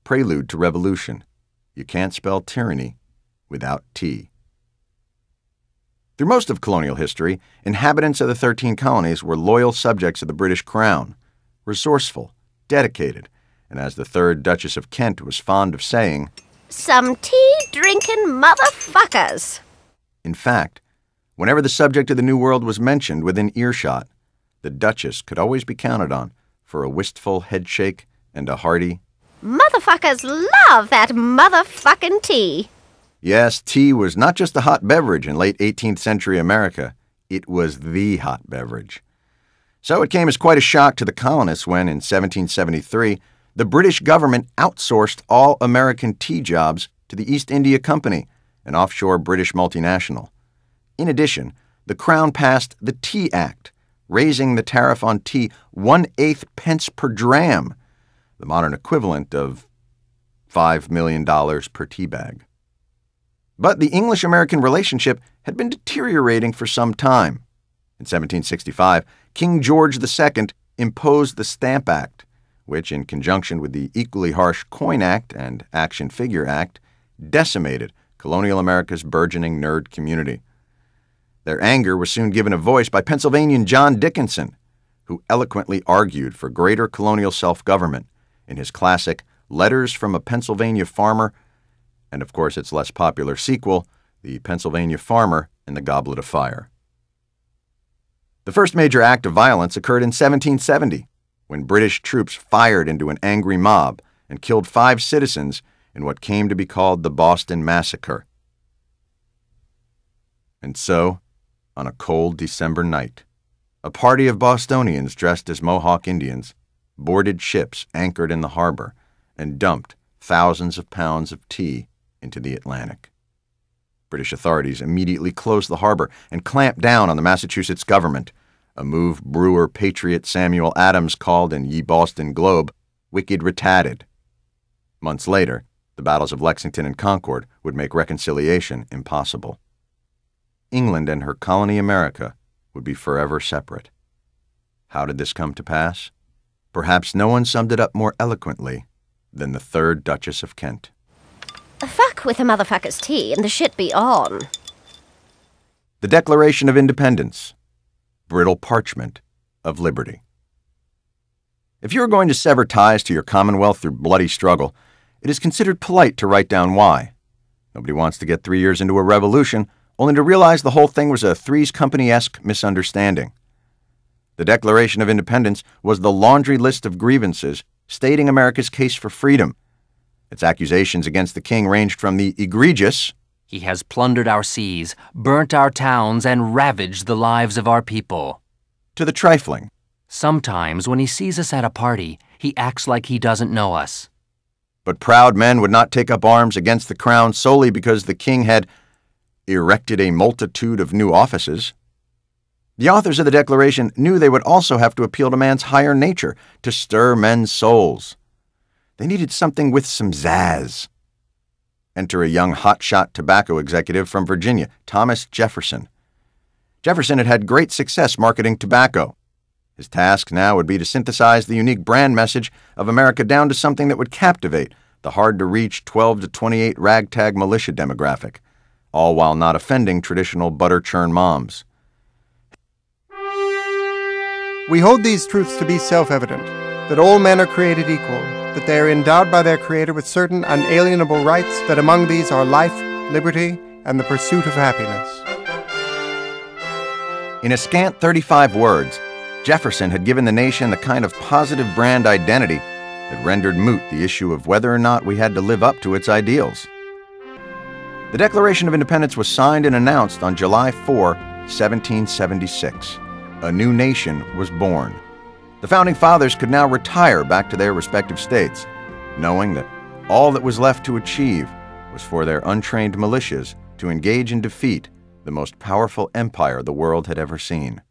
prelude to revolution. You can't spell tyranny without T. Through most of colonial history, inhabitants of the 13 colonies were loyal subjects of the British Crown, resourceful, dedicated, and as the third Duchess of Kent was fond of saying, "Some tea-drinking motherfuckers." In fact, whenever the subject of the New World was mentioned within earshot, the Duchess could always be counted on for a wistful headshake and a hearty, "Motherfuckers love that motherfucking tea." Yes, tea was not just a hot beverage in late 18th century America. It was the hot beverage. So it came as quite a shock to the colonists when, in 1773, the British government outsourced all American tea jobs to the East India Company, an offshore British multinational. In addition, the Crown passed the Tea Act, raising the tariff on tea 1/8 pence per dram, the modern equivalent of $5 million per tea bag. But the English-American relationship had been deteriorating for some time. In 1765, King George II imposed the Stamp Act, which, in conjunction with the equally harsh Coin Act and Action Figure Act, decimated colonial America's burgeoning nerd community. Their anger was soon given a voice by Pennsylvanian John Dickinson, who eloquently argued for greater colonial self-government in his classic Letters from a Pennsylvania Farmer, and of course its less popular sequel, The Pennsylvania Farmer and the Goblet of Fire. The first major act of violence occurred in 1770, when British troops fired into an angry mob and killed 5 citizens in what came to be called the Boston Massacre. And so, on a cold December night, a party of Bostonians dressed as Mohawk Indians boarded ships anchored in the harbor and dumped thousands of pounds of tea into the Atlantic. British authorities immediately closed the harbor and clamped down on the Massachusetts government, a move brewer patriot Samuel Adams called in Ye Boston Globe, "wicked retarded." Months later, the battles of Lexington and Concord would make reconciliation impossible. England and her colony America would be forever separate. How did this come to pass? Perhaps no one summed it up more eloquently than the third Duchess of Kent. Fuck with the motherfuckers' tea and the shit be on. The Declaration of Independence, brittle parchment of liberty. If you are going to sever ties to your Commonwealth through bloody struggle, it is considered polite to write down why. Nobody wants to get 3 years into a revolution only to realize the whole thing was a Three's Company-esque misunderstanding. The Declaration of Independence was the laundry list of grievances stating America's case for freedom. Its accusations against the king ranged from the egregious, "He has plundered our seas, burnt our towns, and ravaged the lives of our people," to the trifling, "Sometimes when he sees us at a party, he acts like he doesn't know us." But proud men would not take up arms against the crown solely because the king had erected a multitude of new offices. The authors of the Declaration knew they would also have to appeal to man's higher nature to stir men's souls. They needed something with some zazz. Enter a young hotshot tobacco executive from Virginia, Thomas Jefferson. Jefferson had had great success marketing tobacco. His task now would be to synthesize the unique brand message of America down to something that would captivate the hard-to-reach 12 to 28 ragtag militia demographic, all while not offending traditional butter-churn moms. We hold these truths to be self-evident, that all men are created equal, that they are endowed by their Creator with certain unalienable rights, that among these are life, liberty, and the pursuit of happiness. In a scant 35 words, Jefferson had given the nation the kind of positive brand identity that rendered moot the issue of whether or not we had to live up to its ideals. The Declaration of Independence was signed and announced on July 4, 1776. A new nation was born. The Founding Fathers could now retire back to their respective states, knowing that all that was left to achieve was for their untrained militias to engage and defeat the most powerful empire the world had ever seen.